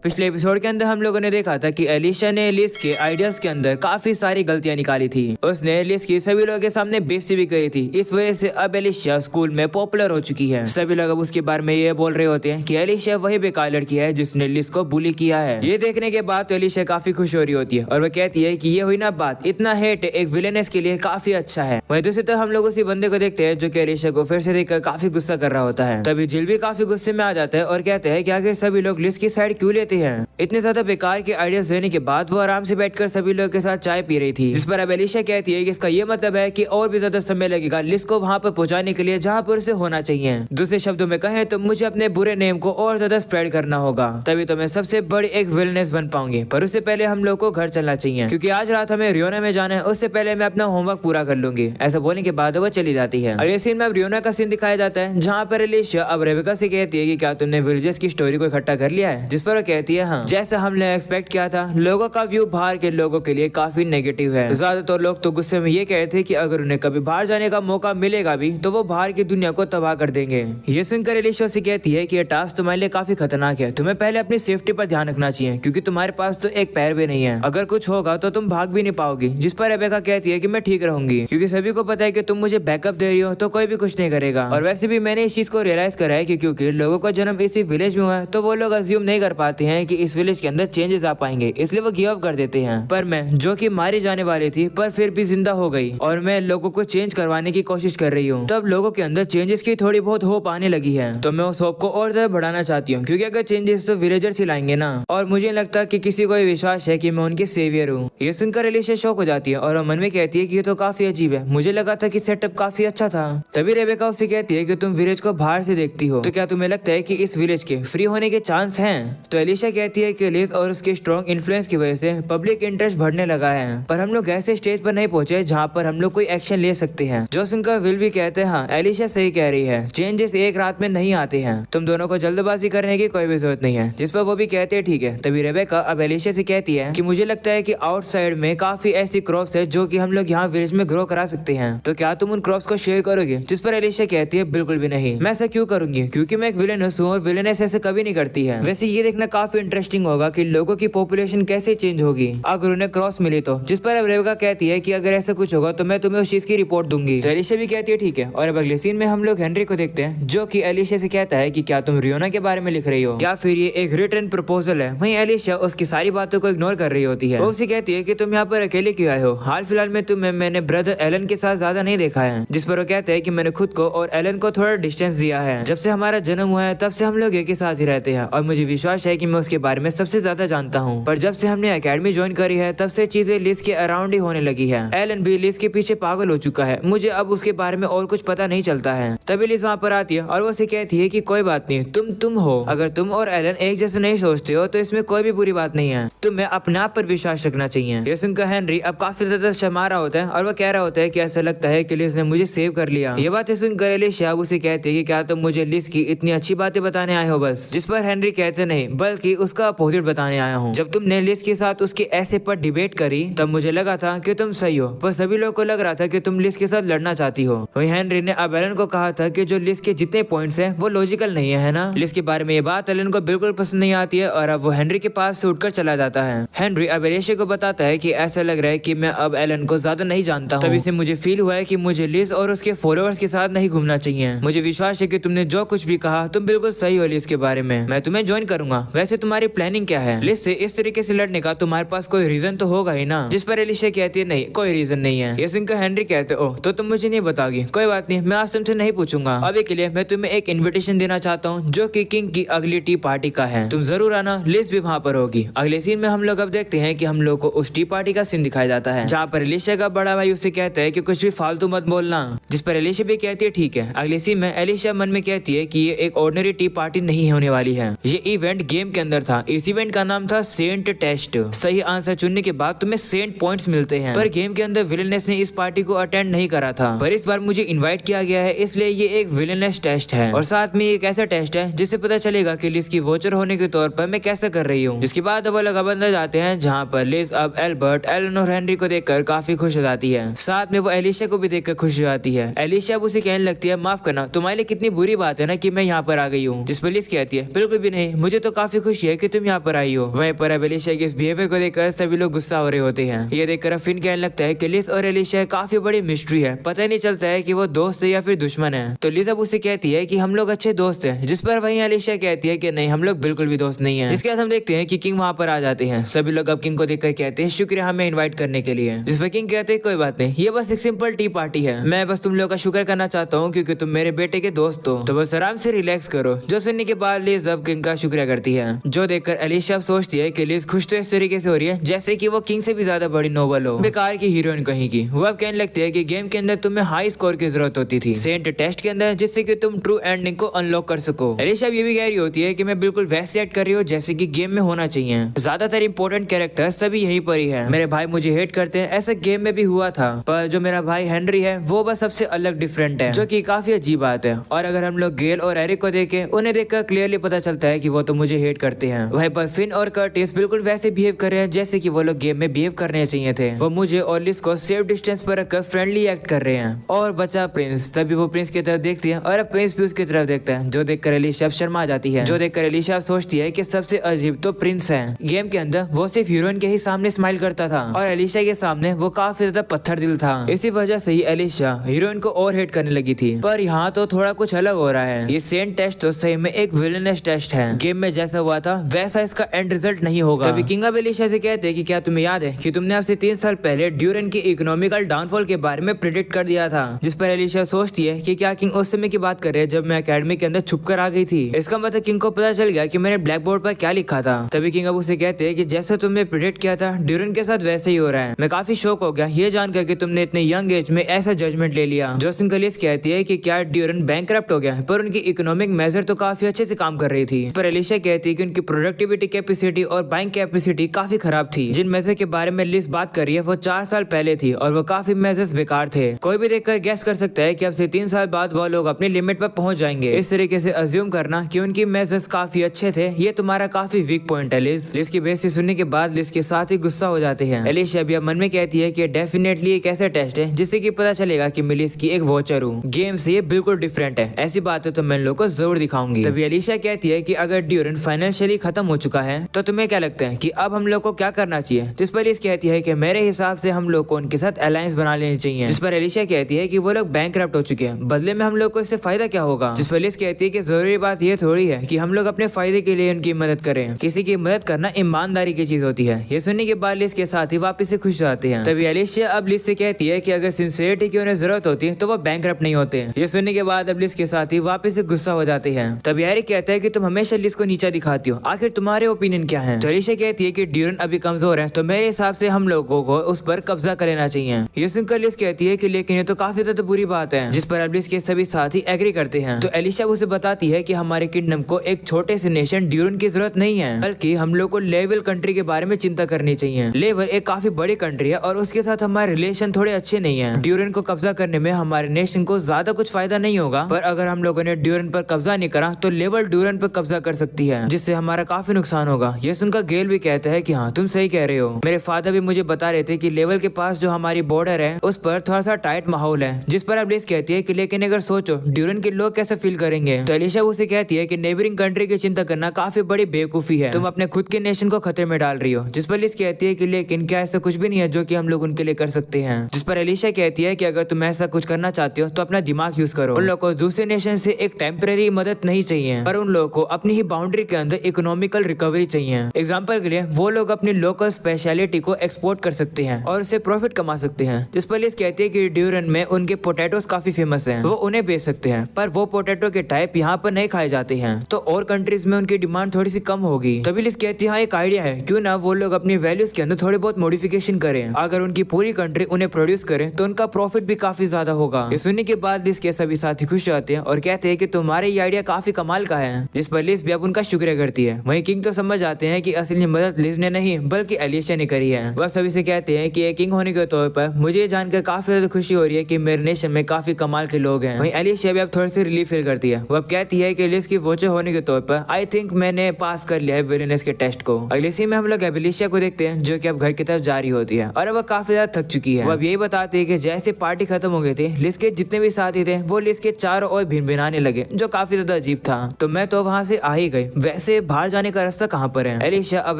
पिछले एपिसोड के अंदर हम लोगों ने देखा था कि एलिशा ने लिस के आइडियाज के अंदर काफी सारी गलतियां निकाली थी। उसने लिस की सभी लोगों के सामने बेइज्जती भी करी थी। इस वजह से अब एलिशा स्कूल में पॉपुलर हो चुकी है। सभी लोग अब उसके बारे में ये बोल रहे होते हैं कि एलिशा वही बेकार लड़की है जिसने लिस को बुली किया है। ये देखने के बाद तो एलिशा काफी खुश हो रही होती है और वो कहती है कि ये हुई ना बात, इतना हेट एक विलेनेस के लिए काफी अच्छा है। वहीं दूसरी तरफ हम लोग उसी बंदे को देखते हैं जो कि एलिशा को फिर से देखकर काफी गुस्सा कर रहा होता है। तभी जिल भी काफी गुस्से में आ जाता है और कहते हैं कि आखिर सभी लोग लिस की साइड क्यों लेते हैं। इतने ज्यादा बेकार के आइडियाज देने के बाद वो आराम से बैठकर सभी लोगों के साथ चाय पी रही थी, जिस पर अब एलिशा कहती है कि इसका ये मतलब है कि और भी ज्यादा समय लगेगा लिस को वहाँ पर पहुँचाने के लिए जहाँ पर उसे होना चाहिए। दूसरे शब्दों में कहें तो मुझे अपने बुरे नेम को और ज्यादा स्प्रेड करना होगा, तभी तो मैं सबसे बड़ी एक विलनेस बन पाऊंगी। पर उससे पहले हम लोग को घर चलना चाहिए क्योंकि आज रात हमें रियोना में जाना है। उससे पहले मैं अपना होमवर्क पूरा कर लूंगी। ऐसा बोलने के बाद वो चली जाती है और ये सीन में अब रियोना का सीन दिखाया जाता है जहाँ पर एलिशा अब रेबेका से कहती है कि क्या तुमने विलेजर्स की स्टोरी को इकट्ठा कर लिया है, जिस पर वो कहती है हाँ। जैसा हमने एक्सपेक्ट किया था, लोगों का व्यू बाहर के लोगों के लिए काफी नेगेटिव है। ज्यादातर लोग तो गुस्से में ये कह रहे थे कि अगर उन्हें कभी बाहर जाने का मौका मिलेगा भी तो वो बाहर की दुनिया को तबाह कर देंगे। ये सुनकर एलिशा से कहती है कि ये टास्क तुम्हारे लिए काफी खतरनाक है, तुम्हें पहले अपनी सेफ्टी पर ध्यान रखना चाहिए क्योंकि तुम्हारे पास तो एक पैर भी नहीं है, अगर कुछ होगा तो तुम भाग भी नहीं पाओगी। जिस पर रेबेका कहती है कि मैं ठीक रहूंगी क्योंकि सभी को पता है कि तुम मुझे बैकअप दे रही हो तो कोई भी कुछ नहीं करेगा। और वैसे भी मैंने इस चीज को रियलाइज करा है कि क्योंकि लोगों का जन्म इसी विलेज में हुआ है तो वो लोग अज्यूम नहीं कर पाते हैं कि इस विलेज के अंदर चेंजेस आ पाएंगे, इसलिए वो गिव अप कर देते हैं। पर मैं जो कि मारी जाने वाली थी पर फिर भी जिंदा हो गई और मैं लोगों को चेंज करवाने की कोशिश कर रही हूँ, तब लोगों के अंदर चेंजेस की थोड़ी बहुत होप आने लगी है। तो मैं उस होप को और ज्यादा बढ़ाना चाहती हूँ क्योंकि अगर चेंजेस तो विलेजर्स ही लाएंगे ना, और मुझे लगता कि किसी को विश्वास है कि मैं उनकी सेवियर हूँ। ये सुनकर एलिशा शॉक हो जाती है और मन में कहती है कि ये तो काफी अजीब है, मुझे लगा था कि सेटअप काफी अच्छा था। तभी रेबेका उससे कहती है कि तुम विलेज को बाहर से देखती हो तो क्या तुम्हें लगता है कि इस विलेज के फ्री होने के चांस हैं? तो एलिशा कहती है कि लिज और उसके स्ट्रॉन्ग इन्फ्लुएंस की वजह से पब्लिक इंटरेस्ट बढ़ने लगा है, पर हम लोग ऐसे स्टेज पर नहीं पहुंचे जहाँ पर हम लोग कोई एक्शन ले सकते हैं। जो सुनकर विल भी कहते हैं हाँ एलिशा सही कह रही है, चेंजेस एक रात में नहीं आते हैं, तुम दोनों को जल्दबाजी करने की कोई भी जरूरत नहीं है। जिस पर वो भी कहते हैं ठीक है। तभी रेबेका अब एलिशा से कहती है कि मुझे लगता है कि आउटसाइड में काफी ऐसी क्रॉप्स है जो कि हम लोग यहाँ विलेज में ग्रो करा सकते हैं, तो क्या तुम उन क्रॉप्स को शेयर करोगे? जिस पर एलिशा कहती है बिल्कुल भी नहीं, मैं ऐसा क्यों करूंगी क्योंकि मैं एक विलेनस हूँ और विलेनेस ऐसे कभी नहीं करती है। वैसे ये देखना काफी इंटरेस्टिंग होगा कि लोगों की पॉपुलेशन कैसे चेंज होगी अगर उन्हें क्रॉस मिली तो। जिस पर अब रेबेका कहती है कि अगर ऐसा कुछ होगा तो मैं तुम्हें उस चीज की रिपोर्ट दूंगी। तो एलिशा भी कहती है ठीक है। और अब अगले सीन में हम लोग हेनरी को देखते हैं जो कि एलिशा से कहता है कि क्या तुम रियोना के बारे में लिख रही हो या फिर ये एक रिटन प्रपोजल है। वहीं एलिशा उसकी सारी बातों को इग्नोर कर रही होती है। वो उसे कहती है कि तुम यहाँ पर अकेले क्यों आए हो, हाल फिलहाल में तुम्हें मैंने ब्रदर एलन के साथ ज्यादा नहीं देखा है। जिस पर वो कहते हैं कि मैंने खुद को और एलन को थोड़ा डिस्टेंस दिया है, जब से हमारा जन्म हुआ है तब से हम लोग एक ही साथ ही रहते हैं और मुझे विश्वास है कि मैं उसके बारे में सबसे ज्यादा जानता हूँ। पर जब से हमने एकेडमी ज्वाइन करी है तब से चीजें लिज के अराउंड ही होने लगी है। एलन भी लिज के पीछे पागल हो चुका है, मुझे अब उसके बारे में और कुछ पता नहीं चलता है। तभी लिज वहाँ पर आती है और वो उसे कहती है कि कोई बात नहीं, तुम हो, अगर तुम और एलन एक जैसे नहीं सोचते हो तो इसमें कोई भी बुरी बात नहीं है, तुम्हें अपने आप पर विश्वास रखना चाहिए। ये सुनकर हेनरी अब काफी ज्यादा शर्मा रहा होता है और वो कह रहा होता है कि ऐसा लगता है कि लिज ने मुझे सेव कर लिया। ये बातें सुनकर एलिशा उसे कहती है कि क्या तुम मुझे लिज की इतनी अच्छी बातें बताने आए हो बस? जिस पर हेनरी कहते नहीं, बल्कि उसका अपोजिट बताने आया हूँ। जब तुमने लिज के साथ उसके ऐसे पर डिबेट करी तब मुझे लगा था कि तुम सही हो, पर सभी लोगों को लग रहा था कि तुम लिज के साथ लड़ना चाहती हो। वहीं हेनरी ने अब एलन को कहा था कि जो लिज के जितने पॉइंट्स हैं वो लॉजिकल नहीं है ना। लिज के बारे में ये बात एलन को बिल्कुल पसंद नहीं आती है और अब वो हेनरी के पास से उठकर चला जाता है। हेनरी अब एलिशा को बताता है कि ऐसा लग रहा है कि मैं अब एलन को ज्यादा नहीं जानता हूँ, तभी से मुझे फील हुआ है कि मुझे लिज और उसके फॉलोअर्स के साथ नहीं घूमना चाहिए। मुझे विश्वास है कि तुमने जो कुछ भी कहा तुम बिल्कुल सही हो लिज के बारे में, मैं तुम्हें ज्वाइन करूंगा। वैसे तुम्हारी प्लानिंग क्या है? लिज से इस तरीके से लड़ने का तुम्हारे पास कोई रीजन तो होगा ही ना। जिस पर एलिशा कहती है नहीं, कोई रीजन नहीं है। ये सुनकर हेनरी कहते ओह तो तुम मुझे नहीं बताओगी, कोई बात नहीं, मैं आज तुमसे नहीं पूछूंगा। अभी के लिए मैं तुम्हें एक इन्विटेशन देना चाहता हूँ जो कि किंग की अगली टी पार्टी का है, तुम जरूर आना, लिज भी वहाँ पर होगी। अगले सीन में हम लोग अब देखते हैं कि हम लोग को उस टी पार्टी का सीन दिखाया जाता है जहाँ पर एलिशा का बड़ा भाई उसे कहता है कि कुछ भी फालतू मत बोलना। जिस पर एलिशा भी कहती है ठीक है। अगले सीन में एलिशा मन में कहती है कि ये एक ऑर्डिनरी टी पार्टी नहीं होने वाली है, ये इवेंट गेम के अंदर था। इस इवेंट का नाम था सेंट टेस्ट। सही आंसर चुनने के बाद तुम्हें सेंट पॉइंट्स मिलते हैं, पर गेम के अंदर विलेनेस ने इस पार्टी को अटेंड नहीं करा था, पर इस बार मुझे इनवाइट किया गया है, इसलिए ये एक विलेनेस टेस्ट है और साथ में एक ऐसा टेस्ट है जिससे पता चलेगा कि लिज की वोचर होने के तौर पर मैं कैसा कर रही हूँ। इसके बाद वो लोग अब अंदर जाते हैं जहाँ पर लिज अब एल्बर्ट, एलन और हेनरी को देखकर काफी खुश हो जाती है। साथ में वो एलिशा को भी देखकर खुश हो जाती है। एलिशा अब उसे कहने लगती है, माफ करना, तुम्हारे लिए कितनी बुरी बात है ना कि मैं यहाँ पर आ गई हूँ। जिस पर लिज कहती है, बिल्कुल भी नहीं, मुझे तो काफी खुशी है कि तुम यहाँ पर आई हो। वहीं पर अब एलिशा के इस बिहेवियर को देखकर सभी लोग गुस्सा हो रहे होते हैं। ये देखकर फिन कहने लगता है कि लिज और एलिशा काफी बड़ी मिस्ट्री है, पता ही नहीं चलता है कि वो दोस्त है या फिर दुश्मन है। तो लिज अब उसे कहती है कि हम लोग अच्छे दोस्त हैं, जिस पर वहीं एलिशा कहती है कि नहीं, हम लोग बिल्कुल भी दोस्त नहीं है। जिसके बाद हम देखते हैं कि किंग वहाँ पर आ जाते हैं। सभी लोग अब किंग को देखकर कहते हैं, शुक्रिया हमें इनवाइट करने के लिए। जिस पर किंग कहते हैं, कोई बात नहीं, ये बस एक सिंपल टी पार्टी है, मैं बस तुम लोग का शुक्र करना चाहता हूँ क्योंकि तुम मेरे बेटे के दोस्त हो, तो बस आराम से रिलैक्स करो। जो सुनने के बाद लिज अब किंग का शुक्रिया करती है, जो देखकर एलिशा सोचती है कि लिज खुश तो इस तरीके से हो रही है जैसे कि वो किंग से भी ज्यादा बड़ी नोबल हो, बेकार की हीरोइन कहीं की। वो अब कहने लगती है कि गेम के अंदर तुम्हें हाई स्कोर की जरूरत होती थी सेंट टेस्ट के अंदर, जिससे कि तुम ट्रू एंडिंग को अनलॉक कर सको। एलिशा ये भी कह रही होती है कि मैं बिल्कुल वैसे एक्ट कर रही हूँ जैसे कि गेम में होना चाहिए, ज्यादातर इंपॉर्टेंट कैरेक्टर सभी यहीं पर ही है। मेरे भाई मुझे हेट करते हैं, ऐसा गेम में भी हुआ था, पर जो मेरा भाई हेनरी है वो बस सबसे अलग डिफरेंट है, जो कि काफी अजीब बात है। और अगर हम लोग गेल और एरिक को देखें, उन्हें देखकर क्लियरली पता चलता है कि वो तो मुझे हेट करते हैं। वहीं पर फिन और कर्टिस बिल्कुल वैसे बिहेव कर रहे हैं जैसे कि वो लोग गेम में बिहेव करने चाहिए थे। वो मुझे और लिज को सेफ डिस्टेंस पर रखकर फ्रेंडली एक्ट कर रहे हैं। और बचा प्रिंस, तभी वो प्रिंस की तरफ देखती है और अब प्रिंस भी उसकी तरफ देखता है, जो देखकर एलिशा शर्मा जाती है। जो देखकर एलिशा सोचती है कि सबसे अजीब तो प्रिंस है। गेम के अंदर वो सिर्फ हीरोइन के ही सामने स्माइल करता था और एलिशा के सामने वो काफी ज्यादा पत्थर दिल था। इसी वजह से ही एलिशा हीरोइन को और हेट करने लगी थी। पर यहाँ तो थोड़ा कुछ अलग हो रहा है। ये सेंट टेस्ट तो सही में एक विलेनस टेस्ट है, गेम में जैसा हुआ था वैसा इसका एंड रिजल्ट नहीं होगा। तभी किंग अब एलिशा से कहते हैं कि क्या तुम्हें याद है कि तुमने आपसे 3 साल पहले ड्यूरन की इकोनॉमिकल डाउनफॉल के बारे में प्रेडिक्ट कर दिया था। जिस पर एलिशा सोचती है कि क्या किंग उस समय की बात कर रहे हैं जब मैं एकेडमी के अंदर छुप कर आ गई थी। इसका मतलब किंग को पता चल गया कि मैंने ब्लैक बोर्ड पर क्या लिखा था। तभी किंग अब उसे कहते हैं कि जैसा तुमने प्रेडिक्ट किया था ड्यूरन के साथ वैसे ही हो रहा है। मैं काफी शॉक हो गया ये जानकर कि तुमने इतने यंग एज में ऐसा जजमेंट ले लिया। जोसिन कलिस कहती है कि क्या ड्यूरन बैंकरप्ट हो गया, पर उनकी इकोनॉमिक मेजर तो काफी अच्छे से काम कर रही थी। पर एलिशा कहती है कि उनकी प्रोडक्टिविटी कैपेसिटी और बाइंग कैपेसिटी काफी खराब थी। जिन मेजर के बारे में लिस्ट बात कर रही है वो 4 साल पहले थी और वो काफी मेजर्स बेकार थे। कोई भी देखकर गैस कर सकता है कि अब से 3 साल बाद वो लोग अपनी लिमिट पर पहुंच जाएंगे। इस तरीके से अज्यूम करना कि उनकी मेजर्स काफी अच्छे थे, ये तुम्हारा काफी वीक पॉइंट है लिज। लिज की बेइज्जती सुनने के बाद लिज के साथ ही गुस्सा हो जाते हैं। एलिशा भी अब मन में कहती है कि डेफिनेटली एक ऐसा टेस्ट है जिससे कि पता चलेगा कि मैं लिज की एक वॉचर हूँ, गेम से ये बिल्कुल डिफरेंट है, ऐसी बात है तो मैं लोगों को जरूर दिखाऊंगी। तभी एलिशा कहती है कि अगर ड्यूरन फाइनेंशियली खत्म हो चुका है तो तुम्हें क्या लगता है कि अब हम लोग को क्या करना चाहिए। जिस पर लिज कहती है कि मेरे हिसाब से हम लोग को उनके साथ अलायंस बना लेनी चाहिए। जिस पर एलिशा कहती है कि वो लोग बैंकरप्ट हो चुके हैं, बदले में हम लोग को इससे फायदा क्या होगा। जिस पर लिज कहती है कि जरूरी बात ये थोड़ी है कि हम लोग अपने फायदे के लिए उनकी मदद करें, किसी की मदद करना ईमानदारी की चीज होती है। ये सुनने के बाद लिज के साथ ही वापस से खुश जाते हैं। तभी एलिशा अब लिज से कहती है कि अगर सिंसियरिटी की उन्हें जरूरत होती है तो वो बैंकरप्ट नहीं होते। ये सुनने के बाद अब लिज के साथ ही वापस से गुस्सा हो जाते हैं। तभी एरिक कहता है कि तुम हमेशा लिज को नीचा दिखाती हो, आखिर तुम्हारे ओपिनियन क्या है। तो एलिशा कहती है कि ड्यूरन अभी कमजोर है तो मेरे हिसाब से हम लोगों को उस पर कब्जा कर लेना चाहिए। ये सुनकर लिज कहती है कि लेकिन ये तो काफी ज्यादा बुरी बात है। जिस पर अब लिज के सभी साथी एग्री करते हैं। तो एलिशा उसे बताती है कि हमारे किंगडम को एक छोटे से नेशन ड्यूरन की जरूरत नहीं है, बल्कि हम लोग को लेवल कंट्री के बारे में चिंता करनी चाहिए। लेवल एक काफी बड़ी कंट्री है और उसके साथ हमारे रिलेशन थोड़े अच्छे नहीं है। ड्यूरन को कब्जा करने में हमारे नेशन को ज्यादा कुछ फायदा नहीं होगा, पर अगर हम लोगों ने ड्यूरन पर कब्जा नहीं करा तो लेवल ड्यूरन पर कब्जा कर सकती है, जिससे हमारा काफी नुकसान होगा। ये सुनकर गेल भी कहता है कि हाँ तुम सही कह रहे हो। मेरे फादर भी मुझे बता रहे थे कि लेवल के पास जो हमारी बॉर्डर है उस पर थोड़ा सा टाइट माहौल है। जिस पर अब लिज कहती है कि लेकिन अगर सोचो ड्यूरन के लोग कैसे फील करेंगे। तो एलिशा उसे कहती है कि नेबरिंग कंट्री की चिंता करना काफी बड़ी बेवकूफी है, तुम अपने खुद के नेशन को खतरे में डाल रही हो। जिस पर लिज कहती है कि लेकिन क्या ऐसा कुछ भी नहीं है जो कि हम लोग उनके लिए कर सकते हैं। जिस पर एलिशा कहती है कि अगर तुम ऐसा कुछ करना चाहते हो तो अपना दिमाग यूज करो। उन लोगों को दूसरे नेशन से एक टेम्परेरी मदद नहीं चाहिए, पर उन लोगों को अपनी ही बाउंड्री के अंदर इकोनॉमिकल रिकवरी चाहिए। एग्जाम्पल के लिए वो लोग अपनी लोकल स्पेशलिटी को एक्सपोर्ट कर सकते हैं और उससे प्रॉफिट कमा सकते हैं। जिस पर लिज कहती है कि ड्यूरन में उनके पोटैटोस काफी फेमस हैं, वो उन्हें बेच सकते हैं, पर वो पोटैटो के टाइप यहाँ पर नहीं खाए जाते हैं, तो और कंट्रीज में उनकी डिमांड थोड़ी सी कम होगी। तभी लिज कहती है हाँ एक आइडिया है, क्यों ना वो लोग अपनी वैल्यूज के अंदर थोड़ी बहुत मॉडिफिकेशन करें। अगर उनकी पूरी कंट्री उन्हें प्रोड्यूस करे तो उनका प्रॉफिट भी काफी ज्यादा होगा। ये सुनने के बाद लिज के सभी साथी खुश होते हैं और कहते हैं कि तुम्हारे ये आइडिया काफी कमाल का है। जिस पर लिज भी अब उनका शुक्रिया करती है। वहीं किंग तो समझ आते हैं कि असली मदद लिज ने नहीं बल्कि एलिशा ने करी है। वह सभी से कहते हैं कि एक किंग होने के तौर पर मुझे ये जानकर काफी ज्यादा खुशी हो रही है कि मेरे नेशन में काफी कमाल के लोग हैं। वहीं एलिशा भी अब थोड़ी सी रिलीफ फील करती है। वो अब कहती है कि लिज की वोचर होने के तौर पर आई थिंक मैंने पास कर लिया है विलेनेस के टेस्ट को। अगले सीन में हम लोग एलिशा को देखते हैं जो कि अब घर की तरफ जा रही होती है और अब वो काफी ज्यादा थक चुकी है। वो अब यही बताती है कि जैसे पार्टी खत्म हो गई थी, लिस के जितने भी साथी थे वो लिस के चारों ओर भिनभिनाने लगे, जो काफी ज्यादा अजीब था। तो मैं तो वहाँ से आ ही गई, वैसे बाहर जाने का रास्ता कहाँ पर है? एलिशा अब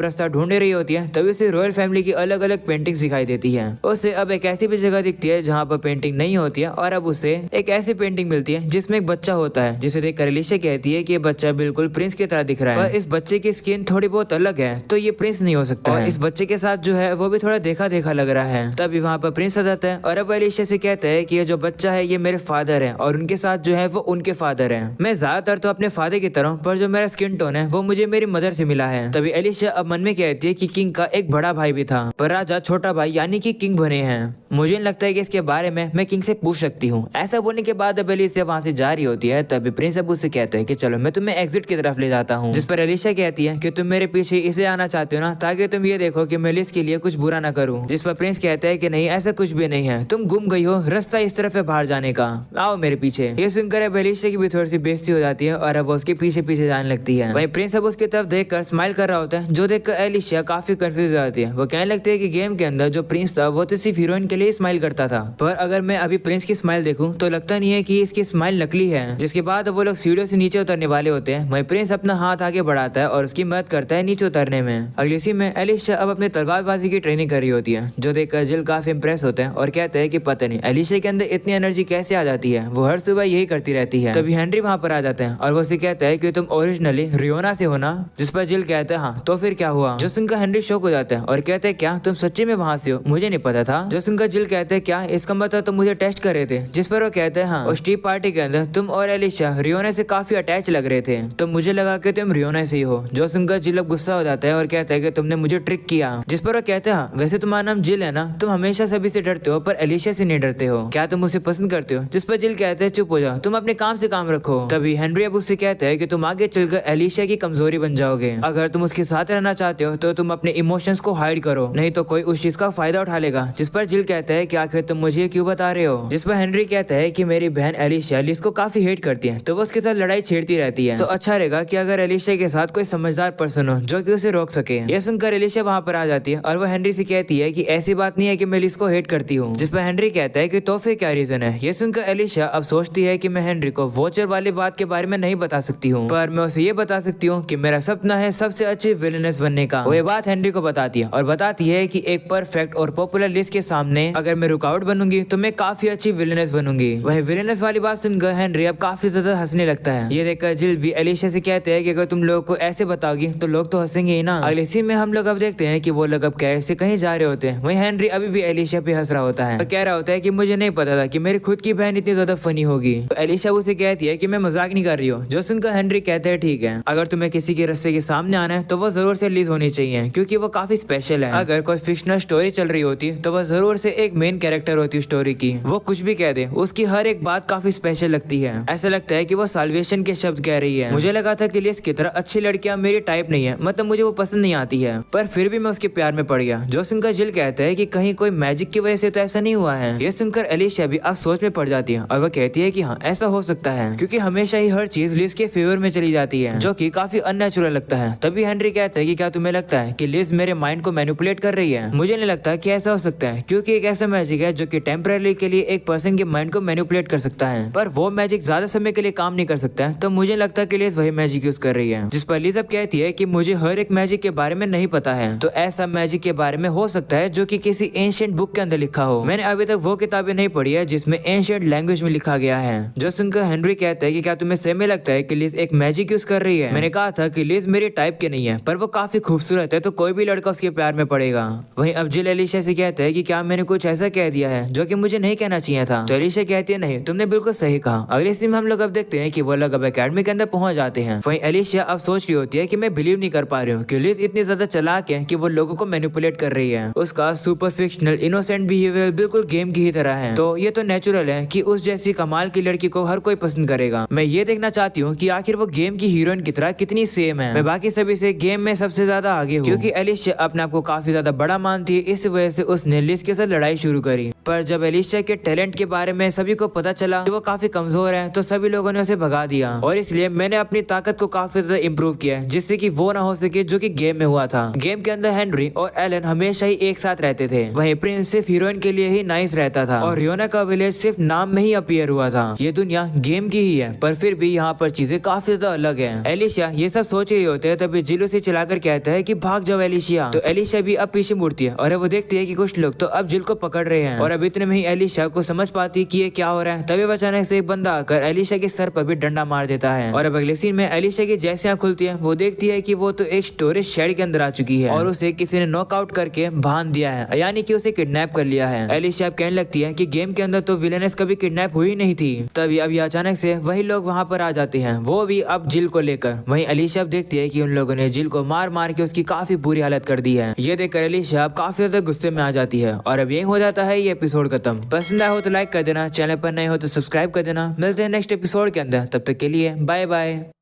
रास्ता ढूंढ रही होती है, तभी उसे रॉयल फैमिली की अलग अलग पेंटिंग्स दिखाई देती है। उसे अब एक ऐसी भी जगह दिखती है जहाँ पर पेंटिंग नहीं होती है और अब उसे एक ऐसी पेंटिंग मिलती है जिसमें एक बच्चा होता है, जिसे देखकर एलिशा कहती है कि ये बच्चा बिल्कुल प्रिंस की तरह दिख रहा है, पर इस बच्चे की स्किन थोड़ी बहुत अलग है, तो ये प्रिंस नहीं हो सकता है। इस बच्चे के साथ जो है वो भी थोड़ा देखा देखा लग रहा है। तभी वहाँ पर प्रिंस आ जाता है और अब एलिशा से कहता है कि ये जो बच्चा है ये मेरे फादर है और उनके साथ जो है वो उनके फादर है। मैं ज्यादातर तो अपने फादर की तरह, पर जो मेरा स्किन टोन है वो मुझे मेरी मदर से मिला है। तभी एलिशा अब मन में कहती है कि किंग का एक बड़ा भाई भी था, पर राजा छोटा भाई यानी कि किंग बने हैं। मुझे नहीं लगता है कि इसके बारे में मैं किंग से पूछ सकती हूँ। ऐसा बोलने के बाद अब एलिशा वहाँ से जा रही होती है। तभी प्रिंस अब उससे कहता है कि चलो मैं तुम्हें एग्जिट की तरफ ले जाता हूँ, जिस पर एलिशा कहती है कि तुम मेरे पीछे इसलिए आना चाहते हो ना ताकि तुम ये देखो कि मैं लिस के लिए कुछ बुरा ना करूँ। जिस पर प्रिंस कहता है कि नहीं, ऐसा कुछ भी नहीं है, तुम गुम गई हो, रास्ता इस तरफ है बाहर जाने का, आओ मेरे पीछे। ये सुनकर अब एलिशा की भी थोड़ी सी बेइज्जती हो जाती है और अब वो उसके पीछे पीछे जाने लगती है। वहीं प्रिंस अब उसकी तरफ देखकर स्माइल कर रहा होता है, जो देखकर एलिशा काफी कंफ्यूज हो जाती है। वो कहने लगती है कि गेम के अंदर जो प्रिंस था वो तो सिर्फ हीरोइन के लिए स्माइल करता था, पर अगर मैं अभी प्रिंस की स्माइल देखूं तो लगता नहीं है कि इसकी स्माइल नकली है। जिसके बाद वो लोग सीढ़ियों से नीचे उतरने वाले होते हैं। वहीं प्रिंस अपना हाथ आगे बढ़ाता है और उसकी मदद करता है नीचे उतरने में। अगली सीन में एलिशा अब अपने तलवारबाजी की ट्रेनिंग कर रही होती है, जो देखकर जिल काफी इंप्रेस होते हैं और कहते हैं कि पता नहीं एलिशा के अंदर इतनी एनर्जी कैसे आ जाती है, वो हर सुबह यही करती रहती है। तभी हेनरी वहाँ पर आ जाते हैं और वो उसे कहता है कि तुम ओरिजिनली रियोना से हो ना? जिस पर जिल कहता है हाँ, तो फिर क्या हुआ? जो सुनकर हेनरी शॉक हो जाता है और कहते हैं क्या तुम सच्ची में वहाँ से हो? मुझे नहीं पता था। जो सुनकर जिल कहते हैं क्या इसका मतलब तुम मुझे टेस्ट कर रहे थे? जिस पर वो कहते हैं हाँ, उस टी पार्टी के अंदर तुम और एलिशा रियोना से काफी अटैच लग रहे थे, तो मुझे लगा कि तुम रियोना से ही हो। जो सुनकर जिल अब गुस्सा हो जाता है और कहता है कि तुमने मुझे ट्रिक किया। जिस पर वो कहते हैं हाँ, वैसे तुम्हारा नाम जिल है ना, तुम हमेशा सभी से डरते हो पर एलिशा से नहीं डरते हो, क्या तुम उसे पसंद करते हो? जिस पर जिल कहते हैं चुप हो जाओ, तुम अपने काम से काम रखो। तभी हेनरी अब उससे कहता है कि तुम आगे चलकर एलिशा की कमजोरी बन जाओगे, अगर तुम उसके साथ रहना चाहते हो तो तुम अपने इमोशंस को हाइड करो, नहीं तो कोई उस चीज का फायदा उठा लेगा। जिस पर जिल कहता है कि आखिर तुम मुझे क्यों बता रहे हो? जिस पर हेनरी कहता है कि मेरी बहन एलिशा लिस को काफी हेट करती है, तो वो उसके साथ लड़ाई छेड़ती रहती है, तो अच्छा रहेगा कि अगर एलिशा के साथ कोई समझदार पर्सन हो जो कि उसे रोक सके। यह सुनकर एलिशा वहाँ पर आ जाती है और वो हेनरी से कहती है कि ऐसी बात नहीं है कि मैं लिस को हेट करती हूँ। जिस पर हेनरी कहता है कि तो फिर क्या रीजन है? ये सुनकर एलिशा अब सोचती है कि मैं हेनरी को वॉचर वाली बात के बारे में नहीं बता सकती हूँ, पर मैं उसे ये बता सकती हूँ कि मेरा सपना है सबसे अच्छी विलेनस बनने का। वो ये बात हेनरी को बताती है और बताती है कि एक परफेक्ट और पॉपुलर लिस्ट के सामने अगर मैं रुकावट बनूंगी तो मैं काफी अच्छी विलेनस बनूंगी। वही विलेनस वाली बात सुनकर हेनरी अब काफी ज्यादा हंसने लगता है। ये देखकर जिल भी एलिशा से कहते हैं कि अगर तुम लोग को ऐसे बताओगी तो लोग तो हंसेंगे ही ना। अगले सीन में हम लोग अब देखते हैं कि वो लोग अब कैर से कहीं जा रहे होते हैं। वहीं हेनरी अभी भी एलिशा पे हंस रहा होता है और कह रहा होता है कि मुझे नहीं पता था कि मेरी खुद की बहन इतनी ज्यादा फनी होगी। तो एलिशा उसे कहती है कि मैं मजाक नहीं कर रही हूँ। जो सुनकर हेनरी कहते हैं ठीक है, अगर तुम्हें किसी के रास्ते के सामने आना है तो वो जरूर से रिलीज होनी चाहिए, क्योंकि वो काफी स्पेशल है। अगर कोई फिक्शनल स्टोरी चल रही होती तो वो जरूर से एक मेन कैरेक्टर होती स्टोरी की, वो कुछ भी कह दे उसकी हर एक बात काफी स्पेशल लगती है। ऐसा लगता है कि वो साल्वेशन के शब्द कह रही है। मुझे लगा था कि लिस की तरह अच्छी लड़कियां मेरी टाइप नहीं है, मतलब मुझे वो पसंद नहीं आती है, पर फिर भी मैं उसके प्यार में पड़ गया। जो सुनकर जिल कहता है कि कहीं कोई मैजिक की वजह से तो ऐसा नहीं हुआ है। ये सुनकर एलिशा भी अब सोच में पड़ जाती है और वो कहती है कि हाँ ऐसा हो सकता है, क्योंकि हमेशा ही हर चीज लिस के फेवर में चली जाती है, जो कि काफी अननेचुरल लगता है। तभी हेनरी कहता है कि क्या तुम्हें लगता है कि लिस मेरे माइंड को मैनिपुलेट कर रही है? मुझे नहीं लगता कि ऐसा हो सकता है, क्योंकि एक ऐसा मैजिक है जो कि टेम्पररी के लिए एक पर्सन के माइंड को मैनिपुलेट कर सकता है, पर वो मैजिक ज्यादा समय के लिए काम नहीं कर सकता है। तो मुझे लगता है कि लिस वही मैजिक यूज कर रही है। जिस पर लिस अब कहती है कि मुझे हर एक मैजिक के बारे में नहीं पता है, तो ऐसा मैजिक के बारे में हो सकता है जो कि किसी एंशिएंट बुक के अंदर लिखा हो। मैंने अभी तक वो किताबें नहीं पढ़ी है जिसमें एंशिएंट लैंग्वेज में लिखा गया है। जो सुनकर हेनरी कहता है कि क्या तुम्हें सही में लगता है कि लिस एक मैजिक यूज कर रही है? मैंने कहा था कि लिस मेरी टाइप के नहीं है, पर वो काफी खूबसूरत है, तो कोई भी लड़का उसके प्यार में पड़ेगा। वहीं अब जिल एलिशा से कहता है कि क्या मैंने कुछ ऐसा कह दिया है जो कि मुझे नहीं कहना चाहिए था? तो एलिशा कहती है नहीं, तुमने बिल्कुल सही कहा। अगले सीन में हम लोग अब देखते हैं कि वो लोग अब एकेडमी के अंदर पहुंच जाते हैं। वहीं एलिशा अब सोच रही होती है कि मैं बिलीव नहीं कर पा रही हूँ कि लिस इतनी ज्यादा चालाक है कि वो लोगों को मैनिपुलेट कर रही है। उसका सुपर फिक्शनल इनोसेंट बिहेवियर बिल्कुल गेम की ही तरह है, तो ये तो नेचुरल है कि उस जैसी कमाल की लड़की को हर कोई पसंद करेगा। मैं ये देखना चाहती हूँ कि आखिर वो गेम की हीरोइन की तरह कितनी सेम है। मैं बाकी सभी से गेम में सबसे ज्यादा आगे हूँ, क्योंकि एलिशा अपने आप को काफी ज्यादा बड़ा मानती है, इस वजह से उसने लिस के साथ लड़ाई शुरू करी। पर जब एलिशा के टैलेंट के बारे में सभी को पता चला कि वो काफी कमजोर है तो सभी लोगों ने उसे भगा दिया और इसलिए मैंने अपनी ताकत को काफी ज्यादा इम्प्रूव किया है जिससे कि वो ना हो सके जो कि गेम में हुआ था। गेम के अंदर हेनरी और एलन हमेशा ही एक साथ रहते थे, वहीं प्रिंस सिर्फ हीरोइन के लिए ही नाइस रहता था और रियोना का विलेज सिर्फ नाम में ही अपीयर हुआ था। ये दुनिया गेम की ही है पर फिर भी यहाँ पर चीजें काफी ज्यादा अलग है। एलिशा ये सब सोच रही होते हैं तभी जिल उसे चलाकर कहता है कि भाग जाओ एलिशा। तो एलिशा भी अब पीछे मुड़ती है और वो देखती है कि कुछ लोग तो अब जिल को पकड़ रहे हैं और अब इतने में ही एलिशा को समझ पाती कि ये क्या हो रहा है। तभी अचानक से एक बंदा आकर एलिशा के सर पर भी डंडा मार देता है और अब अगले सीन में एलिशा की जैसे आँख खुलती है वो देखती है कि वो तो एक स्टोरेज शेड के अंदर आ चुकी है और उसे किसी ने नॉकआउट करके बांध दिया है, यानी कि उसे किडनैप कर लिया है। एलिशा कहने लगती है कि गेम के अंदर तो विलेनेस कभी किडनैप हुई नहीं थी। तभी अभी अचानक से वही लोग वहाँ पर आ जाते हैं, वो भी अब जिल को लेकर। वहीं एलिशा देखती है कि उन लोगों ने जिल को मार मार के उसकी काफी बुरी हालत कर दी है। ये देखकर एलिशा अब काफी ज्यादा गुस्से में आ जाती है और अब यही हो जाता है ये एपिसोड खत्म। पसंद आया हो तो लाइक कर देना, चैनल पर नए हो तो सब्सक्राइब कर देना। मिलते हैं नेक्स्ट एपिसोड के अंदर, तब तक के लिए बाय बाय।